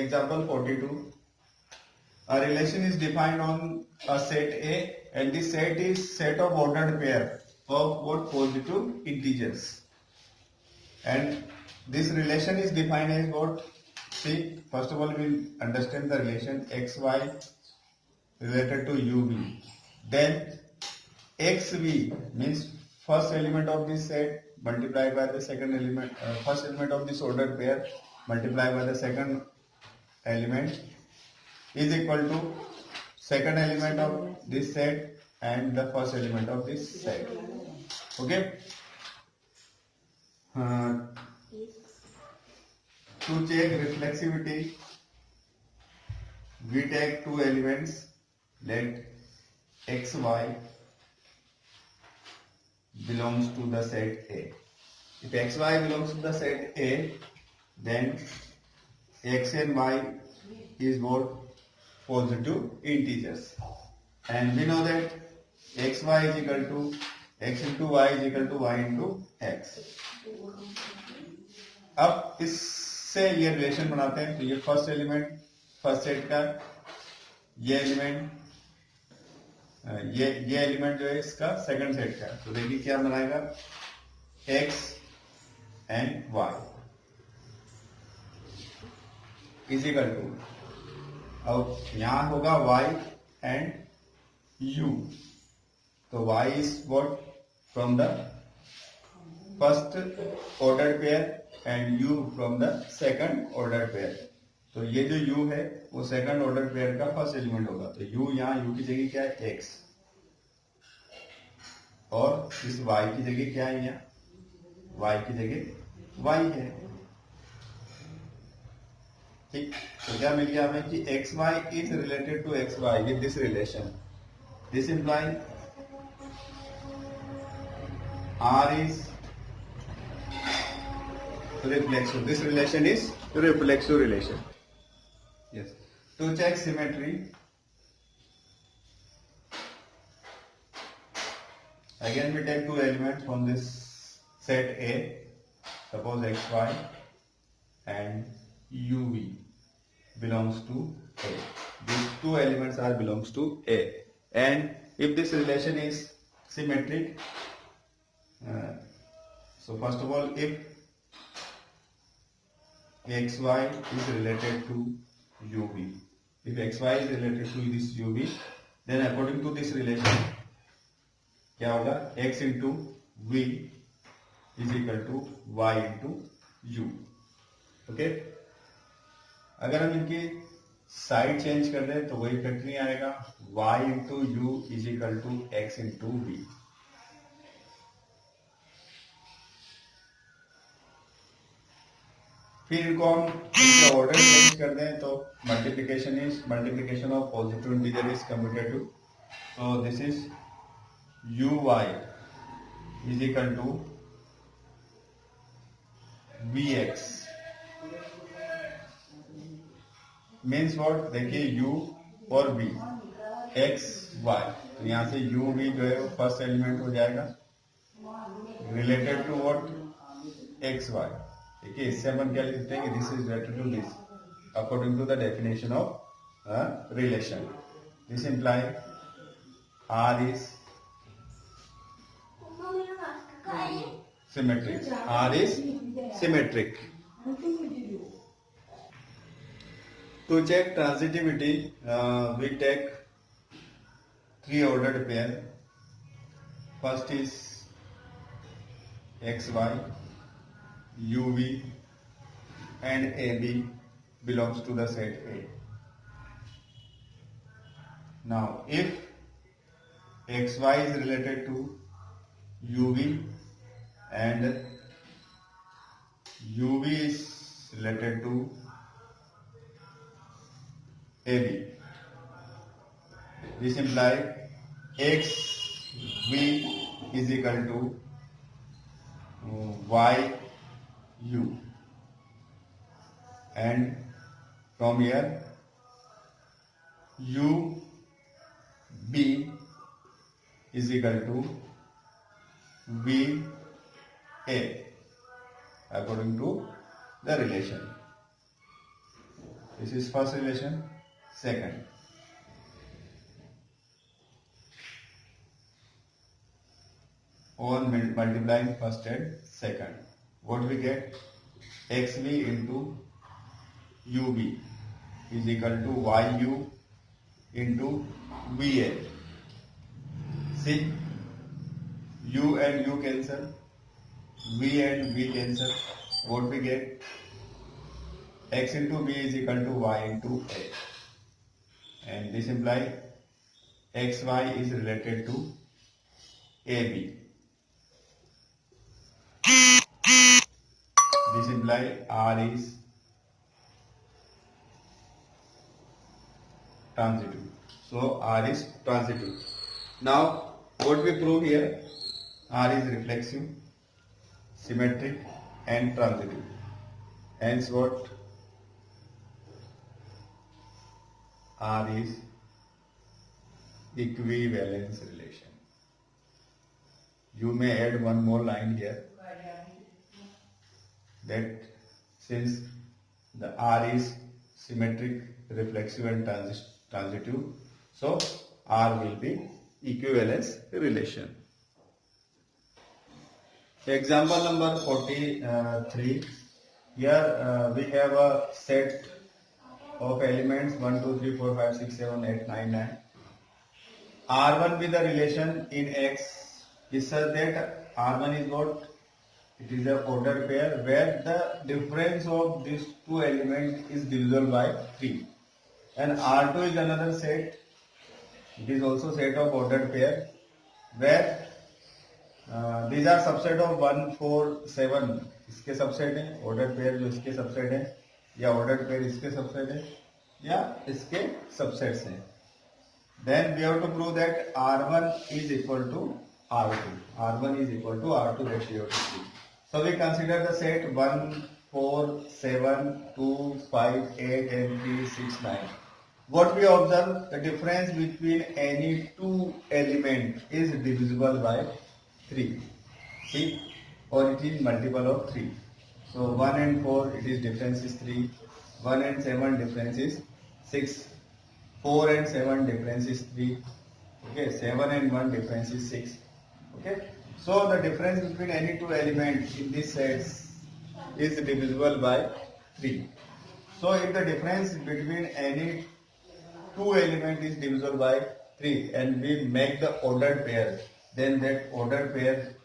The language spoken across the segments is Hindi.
example 42. A relation is defined on a set A, and this set is set of ordered pair of what positive integers. And this relation is defined as what? See, first of all, we'll understand the relation xy related to uv. Then xv means first element of this set multiplied by the second element, first element of this ordered pair multiplied by the second element is equal to second element of this set and the first element of this set. Okay. To check reflexivity, we take two elements, let xy belongs to the set A. If xy belongs to the set A, then x and y is what? Positive integers. And we know that xy is equal to x into y is equal to y into x. अब इससे ये रिलेशन बनाते हैं. तो ये फर्स्ट एलिमेंट फर्स्ट सेट का, ये एलिमेंट ये एलिमेंट जो है इसका सेकंड सेट का. तो देखिए क्या बनाएगा, x and y is equal to, अब यहां होगा y एंड u. तो y is what? From the first order pair and u from the second order pair. तो ये जो u है वो सेकंड ऑर्डर पेयर का फर्स्ट एलिमेंट होगा. तो u यहाँ u की जगह क्या है? x. और इस y की जगह क्या है? यहाँ y की जगह y है. ठीक. तो क्या मिल गया हमें कि xy is related to xy with this relation. This imply r is reflexive. This relation is reflexive relation. Yes. To check symmetry, again we take two elements from this set A. Suppose xy and uv belongs to A. These two elements are belongs to A. And if this relation is symmetric, so first of all, if xy is related to uv, if xy is related to this uv, then according to this relation क्या होगा? x into v is equal to y into u. Okay. अगर हम इनकी साइड चेंज कर दें तो वही इफेक्ट नहीं आएगा. y into u is equal to x into v. फिर इनको हम इनके ऑर्डर चेंज कर दें तो multiplication of positive integer is commutative. So this is uy is equal to vx. Means what? देखिए u और v, x y. तो यहां से u v जो है वो फर्स्ट एलिमेंट हो जाएगा related to what? x y. देखिए इससे अपन क्या लिख सकते हैं कि this is related to this according to the definition of relation. This imply r is symmetric. R is symmetric. To check transitivity, we take three ordered pair. First is xy, uv and ab belongs to the set A. Now if xy is related to uv and uv is related to ab, this implies xv is equal to yu, and from here ub is equal to va according to the relation. This is first relation. Second, on multiplying first and second, what we get? XV into UV is equal to YU into VA. See, U and U cancel, V and V cancel. What we get? X into V is equal to Y into A. And this implies XY is related to AB. This implies R is transitive. So R is transitive. Now what we prove here? R is reflexive, symmetric and transitive. Hence what? R is equivalence relation. You may add one more line here, that since the R is symmetric, reflexive and transitive, so R will be equivalence relation. Example number 43. Here we have a set of elements 1, 2, 3, 4, 5, 6, 7, 8, 9, 9. R1 with the relation in X is such that R1 is what? It is an ordered pair where the difference of these two elements is divisible by 3. And R2 is another set. It is also set of ordered pair where these are subset of 1, 4, 7. इसके सबसेट है, ऑर्डर पेयर जो इसके सबसेट है, या ऑर्डर पेयर इसके सबसेट है, या इसके सबसेट्स हैं. Then we have to prove that R1 is equal to R2. R1 is equal to R2, that we have to prove. So we consider the set 1, 4, 7, 2, 5, 8 and 3, 6, 9. What we observe? The difference between any two element is divisible by 3. See? Or it is multiple of 3. So 1 and 4, it is difference is 3. 1 and 7, difference is 6. 4 and 7, difference is 3. Okay, 7 and 1, difference is 6. Okay, so the difference between any two elements in this set is divisible by 3. So if the difference between any two elements is divisible by 3 and we make the ordered pair, then that ordered pair,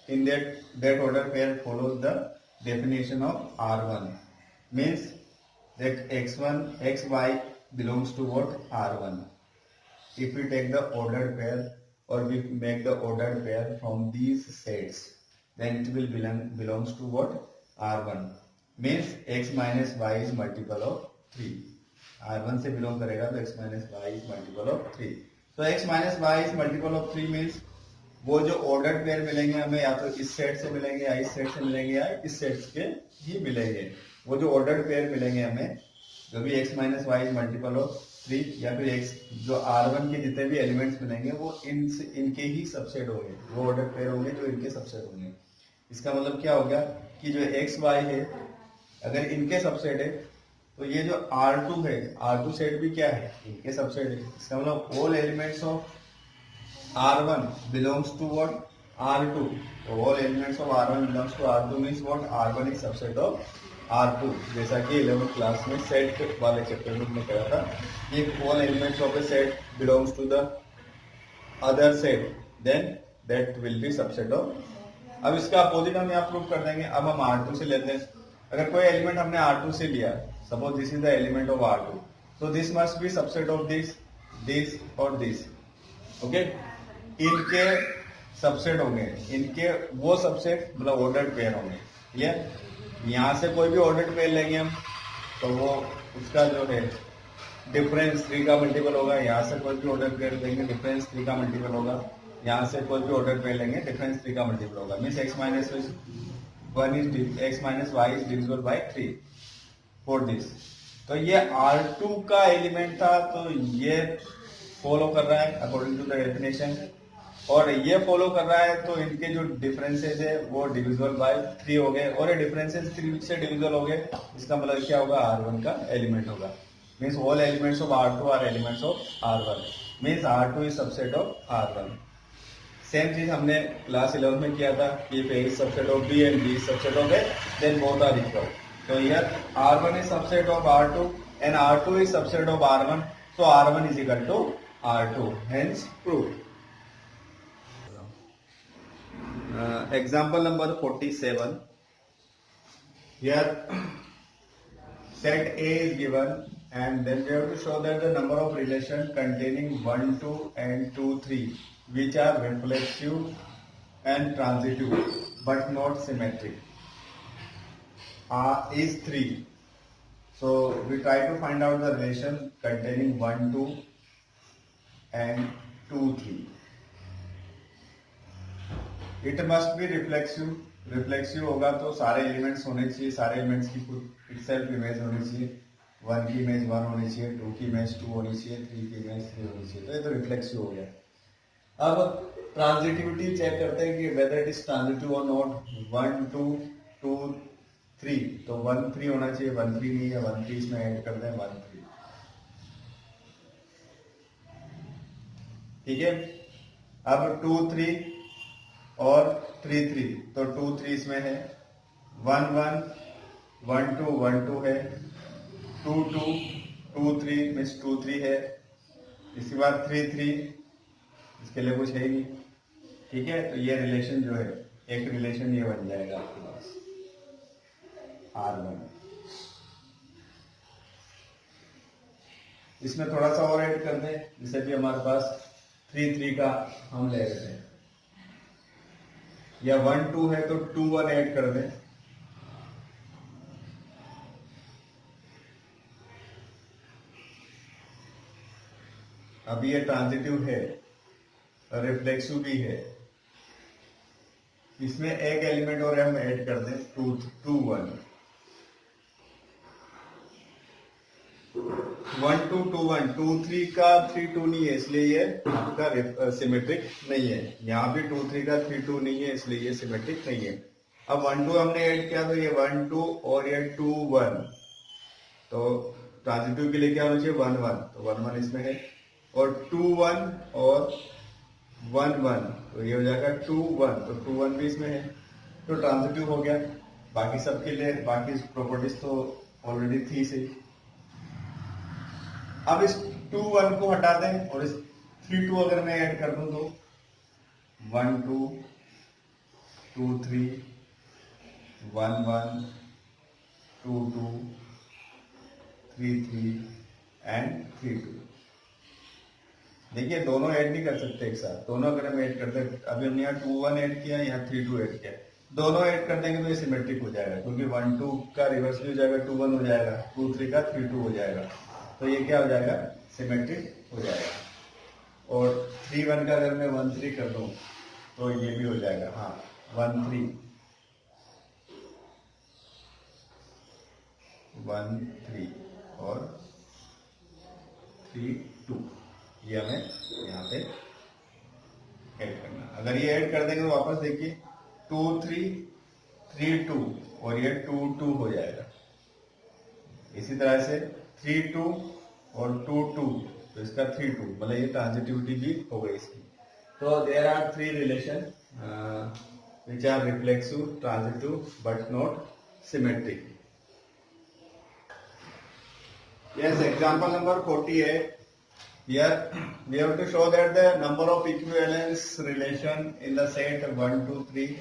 in that ordered pair follows the definition of R1. Means that X1, XY belongs to what? R1. If we take the ordered pair or we make the ordered pair from these sets, then it will belongs to what? R1. Means X minus Y is multiple of 3. R1 से belong करेगा तो X minus Y is multiple of 3. So X minus Y is multiple of 3 means वो जो ऑर्डर्ड पेयर मिलेंगे हमें या तो इस सेट से मिलेंगे या इस सेट से मिलेंगे या इस सेट के ही मिलेंगे. वो जो ऑर्डर्ड पेयर मिलेंगे हमें, जो भी x minus y is multiple of 3 या फिर x जो R1 के जितने भी एलिमेंट्स मिलेंगे वो इनके ही सबसेट होंगे. वो ऑर्डर्ड पेयर होंगे जो इनके सबसेट होंगे. इसका मतलब क्या हो गया कि जो x y है अगर इनके सबसेट है तो ये जो R2 है, R2 सेट भी क्या है? इनके सबसेट है. इसका मतलब all elements of R1 belongs to what? R2. So all elements of R1 belongs to R2 means what? R1 is subset of R2. जैसा कि 11th क्लास में सेट वाले चैप्टर में हमने कहा था, if all elements of a set belongs to the other set, then that will be subset of. अब इसका अपोजिट हम यहाँ प्रूव कर देंगे. अब हम R2 से लेते हैं. अगर कोई एलिमेंट हमने R2 से लिया, suppose this is the element of R2, so this must be subset of this और this. Okay? इनके सबसेट होंगे, इनके वो सबसेट मतलब ऑर्डर्ड पेयर होंगे. क्लियर? यहाँ से कोई भी ऑर्डर्ड पेयर लेंगे हम तो वो उसका जो है डिफरेंस 3 का मल्टीपल होगा. यहाँ से कोई भी ऑर्डर पेयर लेंगे डिफरेंस 3 का मल्टीपल होगा. यहाँ से कोई भी ऑर्डर पेयर लेंगे डिफरेंस 3 का मल्टीपल होगा. Means x minus 1 is x minus y is divisible by 3 for this. तो ये R2 का एलिमेंट था तो ये फॉलो कर रहा है अकॉर्डिंग टू द डेफिनेशन. और ये फॉलो कर रहा है तो इनके जो डिफरेंसेस है वो डिविजिबल बाय 3 हो गए, और ये डिफरेंसेस 3 से डिविजिबल हो गए, इसका मतलब क्या होगा, R1 का एलिमेंट होगा। Means all elements of R2 are elements of R1, means R2 is subset of R1। Same चीज हमने क्लास 11 में किया था कि if A is subset of B and B is subset of A, then both are equal. So here R1 is subset of R2 and R2 is subset of R1, so R1 is equal to R2, hence proved. Example number 47. Here set A is given and then we have to show that the number of relations containing 1, 2 and 2, 3 which are reflexive and transitive but not symmetric is 3. So we try to find out the relation containing 1, 2 and 2, 3. It must be reflexive, reflexive होगा तो सारे एलिमेंट्स होने चाहिए, सारे एलिमेंट्स की इटसेल्फ इमेज होनी चाहिए, 1 की इमेज 1 होनी चाहिए, 2 की इमेज 2 होनी चाहिए, 3 की इमेज 3 होनी चाहिए, तो ये तो रिफ्लेक्सिव हो गया। अब ट्रांजिटिविटी चेक करते हैं कि वेदर इट इज ट्रांजिटिव और नॉट, 1 2 2 3, तो 1 3 होना चाहिए, 1 3 नहीं है, 1 3 इसमें ऐड कर दें 1 3, ठीक है। अब 2 3 और 3 3, तो 2 3 इसमें है, 1 1 1 2 1 2 है, 2 2 2 3 मीन्स 2 3 है, इसके बाद 3 3, इसके लिए कुछ है ही नहीं, ठीक है। तो ये रिलेशन जो है, एक रिलेशन ये बन जाएगा आपके पास R1। इसमें थोड़ा सा और ऐड कर दें, जैसे कि हमारे पास 3 3 का हम ले रहे हैं, या 1 2 है तो 2 1 ऐड कर दें, अब ये ट्रांजिटिव है, रिफ्लेक्सिव भी है, इसमें एक एलिमेंट और हम ऐड कर दें 2 2 1 1 2 2 1, 2 3 का 3 2 नहीं है, इसलिए ये आपका सिमेट्रिक नहीं है। यहाँ भी 2 3 का 3 2 नहीं है, इसलिए ये सिमेट्रिक नहीं है। अब 1 2 हमने ऐड किया तो ये 1 2 और ये 2 1, तो ट्रांजिटिव के लिए क्या होना चाहिए 1 1, तो 1 1 इसमें है, और 2 1 और 1 1, तो ये हो जाएगा 2 1, तो 2 1 भी इसमें है, तो ट्रांजिटिव हो गया। बाकी सबके लिए बाकी प्रॉपर्टीज तो ऑलरेडी थी सही। अब इस 2 1 को हटा दें और इस 3 2 अगर मैं ऐड कर दूं तो 1 2 2 3 1 1 2 2 3 3 एंड 3 2। देखिए दोनों ऐड नहीं कर सकते एक साथ, दोनों अगर हम ऐड करते, अभी हमने यहाँ 2 1 ऐड किया, यहाँ 3 2 ऐड किया, दोनों ऐड कर देंगे तो ये सिमेट्रिक हो जाएगा, क्योंकि 1 2 का रिवर्स भी हो जाएगा, 2 1 हो जाएगा, 2 3 का 3 2 हो जाएगा, तो ये क्या हो जाएगा सिमेट्रिक हो जाएगा। और 3 1 का अगर मैं 1 3 कर दूं तो ये भी हो जाएगा, हाँ 1 3 1 3 और 3 2, ये हमें यहाँ पे ऐड करना। अगर ये ऐड कर देंगे तो वापस देखिए 2 3 3 2 और ये 2 2 हो जाएगा। इसी तरह से 3 2 और 2 2, तो इसका 3 2, मतलब ये ट्रांजिटिविटी भी हो गई इसकी। तो there are 3 relation which are reflexive, transitive but not symmetric. Yes, example number 48. Here we have to show that the number of equivalence relation in the set 1 2 3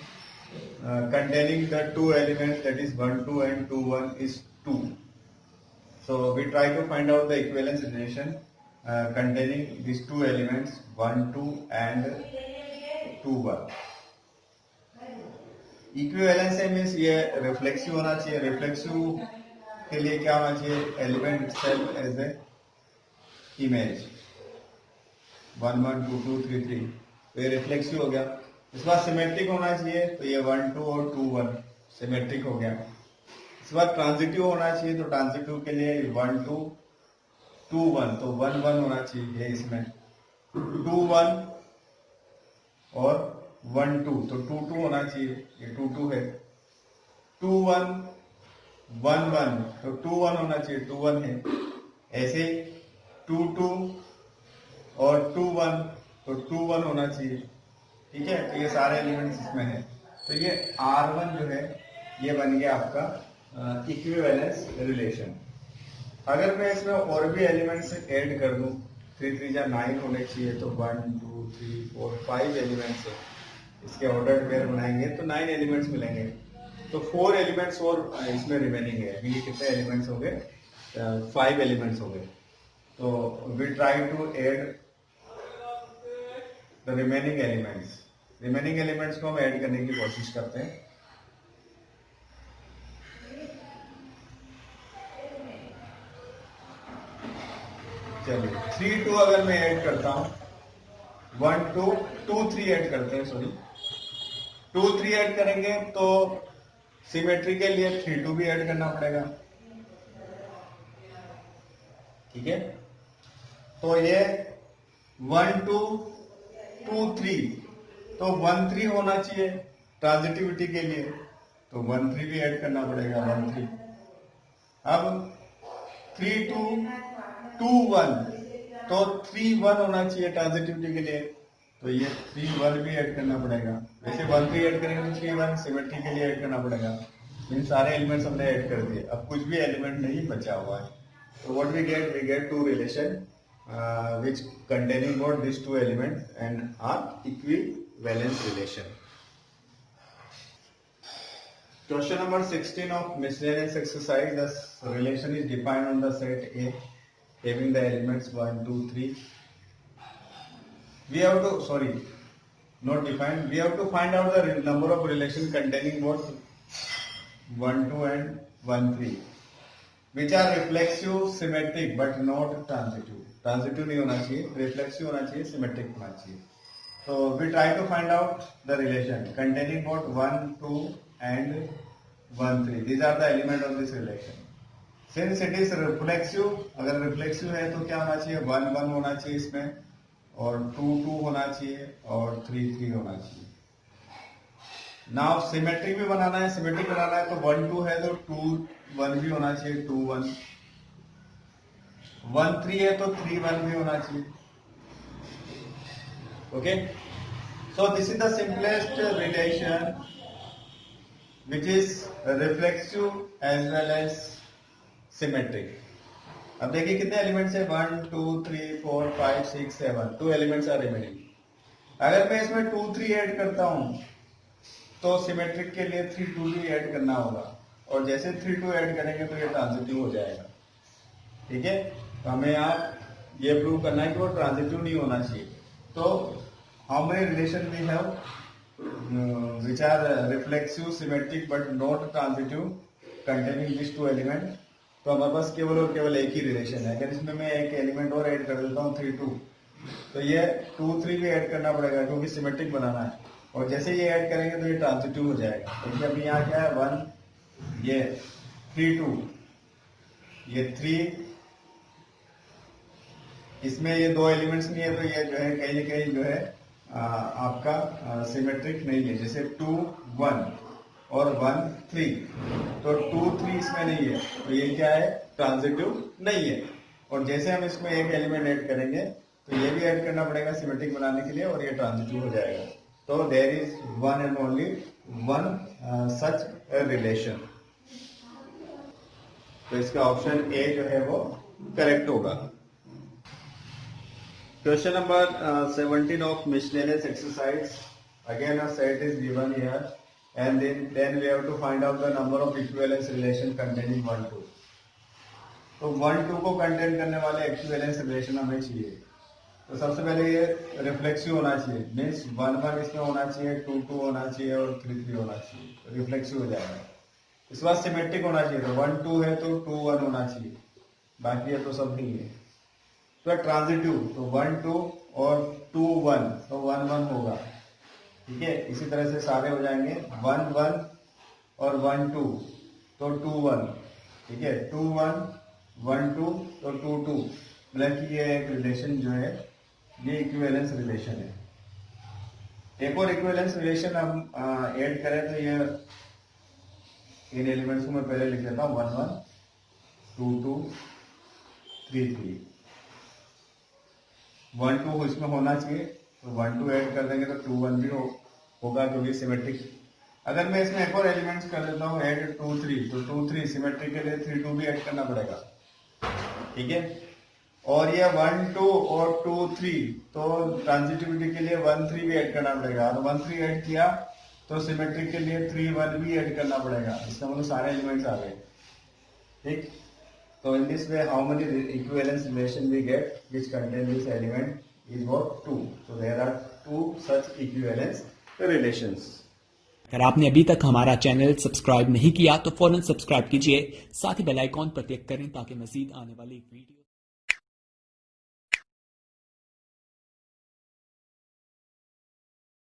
containing the two elements, that is 1 2 and 2 1 is 2. So we try to find out the equivalence relation containing these two elements 1 2 and 2 1. Equivalence means ये रिफ्लेक्सिव होना चाहिए, रिफ्लेक्सिव के लिए क्या होना चाहिए, element itself as a image 1 1 2 2 3 3, तो ये रिफ्लेक्सिव हो गया। इसके बाद सिमेट्रिक होना चाहिए, तो ये 1 2 और 2 1 सिमेट्रिक हो गया। इसके बाद ट्रांजिटिव होना चाहिए, तो ट्रांजिटिव के लिए 1 2 2 1, तो 1 1 होना चाहिए इसमें, 2 1 और 1 2, तो 2 2 होना चाहिए, ये 2 2 है। 2 1 1 1, तो 2 1 होना चाहिए, 2 1 है। ऐसे 2 2 और 2 1, तो 2 1 होना चाहिए, ठीक है। तो ये सारे एलिमेंट्स इसमें है। तो ये R1 जो है ये बन गया आपका इक्विवेलेंस रिलेशन। अगर मैं इसमें और भी एलिमेंट्स ऐड कर दूं, 3 3 जा 9 होने चाहिए, तो 1 2 3 4 5 एलिमेंट्स है। इसके ऑर्डर पेयर बनाएंगे तो 9 एलिमेंट्स मिलेंगे। तो 4 एलिमेंट्स और इसमें रिमेनिंग है। अभी ये कितने एलिमेंट्स हो गए? 5 एलिमेंट्स हो गए। तो we try to add the remaining elements. Remaining elements को हम ऐड करने की कोशिश करते हैं। चलिए 3 2 अगर मैं ऐड करता हूं, 1 2 2 3 ऐड करते हैं, सॉरी 2 3 ऐड करेंगे तो सिमेट्री के लिए 3 2 भी ऐड करना पड़ेगा, ठीक है। तो ये 1 2 2 3, तो 1 3 होना चाहिए ट्रांजिटिविटी के लिए, तो 1 3 भी ऐड करना पड़ेगा, 1 3। अब 3 2 2 1, तो 3 1 होना चाहिए ट्रांजिटिविटी के लिए, तो ये 3 1 भी ऐड करना पड़ेगा। वैसे 1 3 ऐड करेंगे तो 3 1 सिमेट्री के लिए ऐड करना पड़ेगा। इन सारे एलिमेंट्स हमने ऐड कर दिए, अब कुछ भी एलिमेंट नहीं बचा हुआ है। तो what we get two relation which containing both these two elements and are equivalence relation. Question number 16 of miscellaneous exercise. The relation is defined on the set A having the elements 1 2 3. We have to, sorry, not defined, we have to find out the number of relation containing both 1 2 and 1 3 which are reflexive, symmetric but not transitive. Transitive नहीं होना चाहिए, रिफ्लेक्सिव होना चाहिए, सिमेट्रिक होना चाहिए। तो we try to find out the relation containing both 1 2 and 1 3. These are the element of this relation. Since it is reflexive, अगर रिफ्लेक्सिव है तो क्या होना चाहिए? 1 1 होना चाहिए इसमें, और 2 2 होना चाहिए, और 3 3 होना चाहिए। नाउ सिमेट्रिक भी बनाना है, सिमेट्रिक बनाना है तो 1 2 है तो 2 1 भी होना चाहिए, 2 1। 1 3 है तो 3 1 भी होना चाहिए, okay. So this is the simplest relation which is reflexive as well as symmetric. अब देखिए कितने एलिमेंट्स है? 1 2 3 4 5 6 7, 2 एलिमेंट्स आर रिमेनिंग। अगर मैं इसमें 2 3 ऐड करता हूं तो सिमेट्रिक के लिए 3 2 भी ऐड करना होगा, और जैसे 3 2 ऐड करेंगे तो ये ट्रांजिटिव हो जाएगा, ठीक है। तो हमें यहाँ ये प्रूव करना है कि वो ट्रांजिटिव नहीं होना चाहिए। तो how many relation we have which are reflexive, symmetric but not transitive containing this two element. तो हमारे पास केवल और केवल एक ही रिलेशन है। अगर इसमें मैं एक एलिमेंट और ऐड कर देता हूँ 3 2, तो ये 2 3 भी ऐड करना पड़ेगा क्योंकि सिमेट्रिक बनाना है, और जैसे ये ऐड करेंगे तो ये ट्रांजिटिव हो जाएगा। देखिए अभी यहाँ क्या है? 1, ये 3 2, ये 3, इसमें ये 2 एलिमेंट्स नहीं है तो ये जो है कहीं ना कहीं जो है आपका सिमेट्रिक नहीं है। जैसे 2 1 और 1 3, तो 2 3 इसमें नहीं है तो ये क्या है? ट्रांजिटिव नहीं है। और जैसे हम इसमें एक एलिमेंट ऐड करेंगे तो ये भी ऐड करना पड़ेगा सिमेट्रिक बनाने के लिए, और ये ट्रांजिटिव हो जाएगा। तो there is one and only one such relation. तो इसका ऑप्शन ए जो है वो करेक्ट होगा। Question number 17 of miscellaneous exercise. Again a set is given here, and then we have to find out the number of equivalence relation containing 1 2. तो 1 2 को कंटेन करने वाले इक्विवेलेंस रिलेशन हमें चाहिए। तो सबसे पहले ये रिफ्लेक्सिव होना चाहिए, मीन्स 1 1 इसमें होना चाहिए, 2 2 होना चाहिए, और 3 3 होना चाहिए, तो रिफ्लेक्सिव हो जाएगा। इसके बाद सिमेट्रिक होना चाहिए, तो 1 2 है तो 2 1 होना चाहिए, बाकी ये तो सब नहीं है। तो ट्रांजिटिव, तो 1 2 और 2 1, तो 1 1 होगा, ठीक है। इसी तरह से सारे हो जाएंगे 1 1 और 1 2, तो 2 1, ठीक है। 2 1 1 2, तो 2 2, मतलब कि ये एक रिलेशन जो है ये इक्विवेलेंस रिलेशन है। एक और इक्विवेलेंस रिलेशन हम ऐड करें तो ये इन एलिमेंट्स को मैं पहले लिख देता हूं 1 1 2 2 3 3 1 2 इसमें होना चाहिए, तो 1 2 ऐड कर देंगे तो 2 1 भी होगा क्योंकि सिमेट्रिक। अगर मैं इसमें एक और एलिमेंट्स कर देता हूँ ऐड 2 3, तो 2 3 सिमेट्रिक के लिए 3 2 भी ऐड करना पड़ेगा, ठीक है। और ये 1 2 और 2 3, तो ट्रांजिटिविटी के लिए 1 3 भी ऐड करना पड़ेगा, तो 1 3 ऐड किया तो सिमेट्रिक के लिए 3 1 भी ऐड करना पड़ेगा, इसका मतलब सारे एलिमेंट्स आ गए, ठीक। So in this way, how many equivalence relation we get which contain this element is what 2. So there are 2 such equivalence relations. अगर आपने अभी तक हमारा चैनल सब्सक्राइब नहीं किया तो फौरन सब्सक्राइब कीजिए, साथ ही बेल आइकॉन पर क्लिक करें ताकि मजीद आने वाली वीडियो